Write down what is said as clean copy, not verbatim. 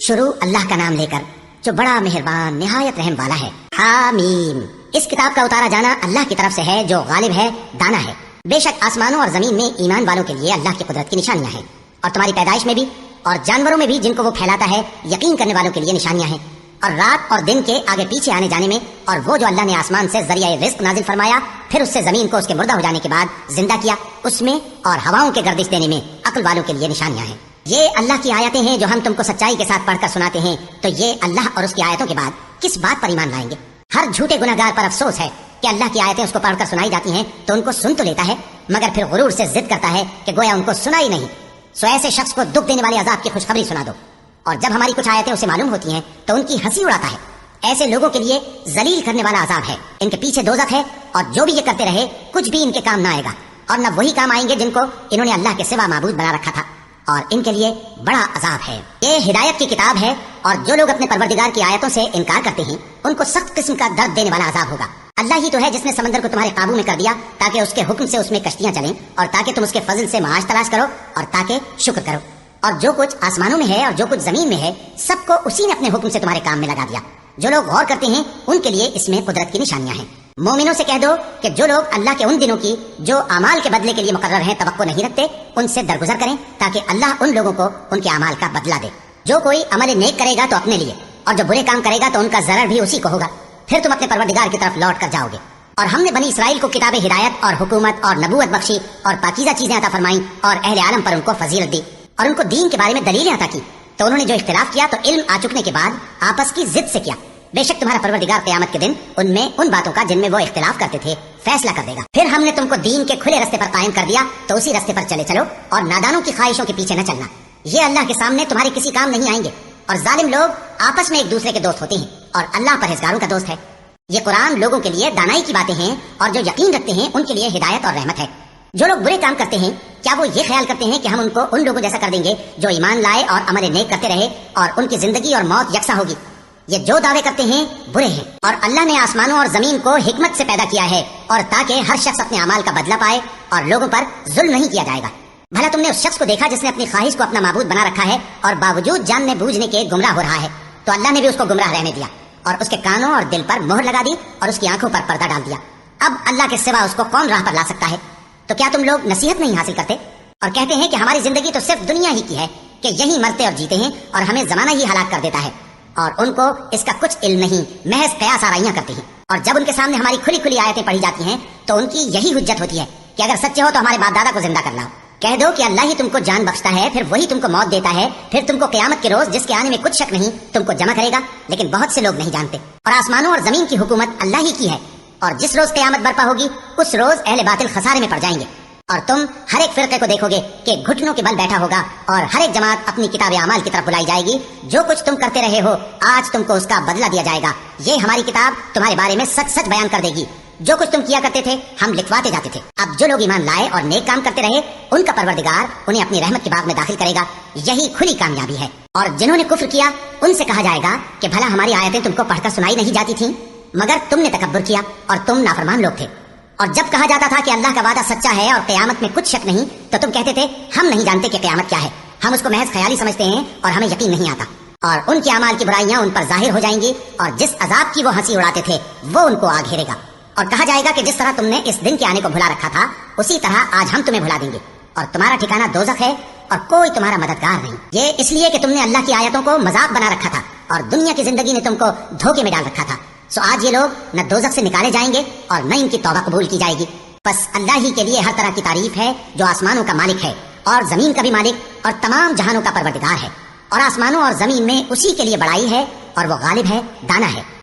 شروع اللہ کا نام لے کر جو بڑا مہربان نہایت رحم والا ہے۔ حامیم۔ اس کتاب کا اتارا جانا اللہ کی طرف سے ہے جو غالب ہے، دانا ہے۔ بے شک آسمانوں اور زمین میں ایمان والوں کے لیے اللہ کی قدرت کی نشانیاں ہیں، اور تمہاری پیدائش میں بھی اور جانوروں میں بھی جن کو وہ پھیلاتا ہے یقین کرنے والوں کے لیے نشانیاں ہیں، اور رات اور دن کے آگے پیچھے آنے جانے میں، اور وہ جو اللہ نے آسمان سے ذریعہ رزق نازل فرمایا پھر اس سے زمین کو اس کے مردہ ہو جانے کے بعد زندہ کیا، اس میں اور ہواؤں کے گردش دینے میں عقل والوں کے لیے نشانیاں ہیں۔ یہ اللہ کی آیتیں ہیں جو ہم تم کو سچائی کے ساتھ پڑھ کر سناتے ہیں، تو یہ اللہ اور اس کی آیتوں کے بعد کس بات پر ایمان لائیں گے؟ ہر جھوٹے گناہگار پر افسوس ہے کہ اللہ کی آیتیں اس کو پڑھ کر سنائی جاتی ہیں تو ان کو سن تو لیتا ہے، مگر پھر غرور سے ضد کرتا ہے کہ گویا ان کو سنائی نہیں۔ سو ایسے شخص کو دکھ دینے والے عذاب کی خوشخبری سنا دو، اور جب ہماری کچھ آیتیں اسے معلوم ہوتی ہیں تو ان کی ہنسی اڑاتا ہے۔ ایسے لوگوں کے لیے ذلیل کرنے والا عذاب ہے، ان کے پیچھے دوزخ ہے، اور جو بھی یہ کرتے رہے کچھ بھی ان کے کام نہ آئے گا، اور نہ وہی کام آئیں گے جن کو انہوں نے اللہ کے سوا معبود بنا رکھا تھا، اور ان کے لیے بڑا عذاب ہے۔ یہ ہدایت کی کتاب ہے، اور جو لوگ اپنے پروردگار کی آیتوں سے انکار کرتے ہیں ان کو سخت قسم کا درد دینے والا عذاب ہوگا۔ اللہ ہی تو ہے جس نے سمندر کو تمہارے قابو میں کر دیا تاکہ اس کے حکم سے اس میں کشتیاں چلیں، اور تاکہ تم اس کے فضل سے معاش تلاش کرو، اور تاکہ شکر کرو۔ اور جو کچھ آسمانوں میں ہے اور جو کچھ زمین میں ہے سب کو اسی نے اپنے حکم سے تمہارے کام میں لگا دیا۔ جو لوگ غور کرتے ہیں ان کے لیے اس میں قدرت کی نشانیاں ہیں۔ مومنوں سے کہہ دو کہ جو لوگ اللہ کے ان دنوں کی جو اعمال کے بدلے کے لیے مقرر ہیں توقع نہیں رکھتے، ان سے درگزر کریں تاکہ اللہ ان لوگوں کو ان کے اعمال کا بدلہ دے۔ جو کوئی عمل نیک کرے گا تو اپنے لیے، اور جو برے کام کرے گا تو ان کا ضرر بھی اسی کو ہوگا، پھر تم اپنے پروردگار کی طرف لوٹ کر جاؤ گے۔ اور ہم نے بنی اسرائیل کو کتاب ہدایت اور حکومت اور نبوت بخشی اور پاکیزہ چیزیں عطا فرمائیں، اور اہل عالم پر ان کو فضیلت دی، اور ان کو دین کے بارے میں دلیلیں عطا کی، تو انہوں نے جو اختلاف کیا تو علم آ چکنے کے بعد آپس کی ضد سے کیا۔ بے شک تمہارا پروردگار قیامت کے دن ان میں ان باتوں کا جن میں وہ اختلاف کرتے تھے فیصلہ کر دے گا۔ پھر ہم نے تم کو دین کے کھلے رستے پر قائم کر دیا تو اسی رستے پر چلے چلو، اور نادانوں کی خواہشوں کے پیچھے نہ چلنا، یہ اللہ کے سامنے تمہارے کسی کام نہیں آئیں گے۔ اور ظالم لوگ آپس میں ایک دوسرے کے دوست ہوتے ہیں، اور اللہ پرہیزگاروں کا دوست ہے۔ یہ قرآن لوگوں کے لیے دانائی کی باتیں ہیں، اور جو یقین رکھتے ہیں ان کے لیے ہدایت اور رحمت ہے۔ جو لوگ برے کام کرتے ہیں کیا وہ یہ خیال کرتے ہیں کہ ہم ان کو ان لوگوں جیسا کر دیں گے جو ایمان لائے اور عمل نیک کرتے رہے اور ان کی زندگی اور موت یکساں ہوگی؟ یہ جو دعوے کرتے ہیں برے ہیں۔ اور اللہ نے آسمانوں اور زمین کو حکمت سے پیدا کیا ہے، اور تاکہ ہر شخص اپنے اعمال کا بدلہ پائے اور لوگوں پر ظلم نہیں کیا جائے گا۔ بھلا تم نے اس شخص کو دیکھا جس نے اپنی خواہش کو اپنا معبود بنا رکھا ہے اور باوجود جاننے بوجھنے کے گمراہ ہو رہا ہے؟ تو اللہ نے بھی اس کو گمراہ رہنے دیا، اور اس کے کانوں اور دل پر مہر لگا دی، اور اس کی آنکھوں پر پردہ ڈال دیا۔ اب اللہ کے سوا اس کو کون راہ پر لا سکتا ہے؟ تو کیا تم لوگ نصیحت نہیں حاصل کرتے اور کہتے ہیں کہ ہماری زندگی تو صرف دنیا ہی کی ہے، کہ یہی مرتے اور جیتے ہیں، اور ہمیں زمانہ ہی ہلاک کر دیتا ہے؟ اور ان کو اس کا کچھ علم نہیں، محض قیاس آرائیاں کرتے ہیں۔ اور جب ان کے سامنے ہماری کھلی کھلی آیتیں پڑھی جاتی ہیں تو ان کی یہی حجت ہوتی ہے کہ اگر سچے ہو تو ہمارے باپ دادا کو زندہ کر لاؤ۔ کہہ دو کہ اللہ ہی تم کو جان بخشتا ہے، پھر وہی تم کو موت دیتا ہے، پھر تم کو قیامت کے روز جس کے آنے میں کچھ شک نہیں تم کو جمع کرے گا، لیکن بہت سے لوگ نہیں جانتے۔ اور آسمانوں اور زمین کی حکومت اللہ ہی کی ہے، اور جس روز قیامت برپا ہوگی اس روز اہل باطل خسارے میں پڑ جائیں گے۔ اور تم ہر ایک فرقے کو دیکھو گے کہ گھٹنوں کے بل بیٹھا ہوگا، اور ہر ایک جماعت اپنی کتاب اعمال کی طرف بلائی جائے گی۔ جو کچھ تم کرتے رہے ہو آج تم کو اس کا بدلہ دیا جائے گا، یہ ہماری کتاب تمہارے بارے میں سچ سچ بیان کر دے گی۔ جو کچھ تم کیا کرتے تھے ہم لکھواتے جاتے تھے۔ اب جو لوگ ایمان لائے اور نیک کام کرتے رہے ان کا پروردگار انہیں اپنی رحمت کے باغ میں داخل کرے گا، یہی کھلی کامیابی ہے۔ اور جنہوں نے کفر کیا ان سے کہا جائے گا کہ بھلا ہماری آیتیں تم کو پڑھ کر سنائی نہیں جاتی تھیں؟ مگر تم نے تکبر کیا اور تم نافرمان لوگ تھے۔ اور جب کہا جاتا تھا کہ اللہ کا وعدہ سچا ہے اور قیامت میں کچھ شک نہیں تو تم کہتے تھے ہم نہیں جانتے کہ قیامت کیا ہے، ہم اس کو محض خیالی سمجھتے ہیں اور ہمیں یقین نہیں آتا۔ اور ان کے اعمال کی برائیاں ان پر ظاہر ہو جائیں گی، اور جس عذاب کی وہ ہنسی اڑاتے تھے وہ ان کو آ گھیرے گا۔ اور کہا جائے گا کہ جس طرح تم نے اس دن کے آنے کو بھلا رکھا تھا اسی طرح آج ہم تمہیں بھلا دیں گے، اور تمہارا ٹھکانہ دوزخ ہے اور کوئی تمہارا مددگار نہیں۔ یہ اس لیے کہ تم نے اللہ کی آیتوں کو مذاق بنا رکھا تھا اور دنیا کی زندگی نے تم کو دھوکے میں ڈال رکھا تھا۔ سو آج یہ لوگ نہ دوزخ سے نکالے جائیں گے اور نہ ان کی توبہ قبول کی جائے گی۔ بس اللہ ہی کے لیے ہر طرح کی تعریف ہے جو آسمانوں کا مالک ہے اور زمین کا بھی مالک اور تمام جہانوں کا پروردگار ہے، اور آسمانوں اور زمین میں اسی کے لیے بڑائی ہے، اور وہ غالب ہے، دانا ہے۔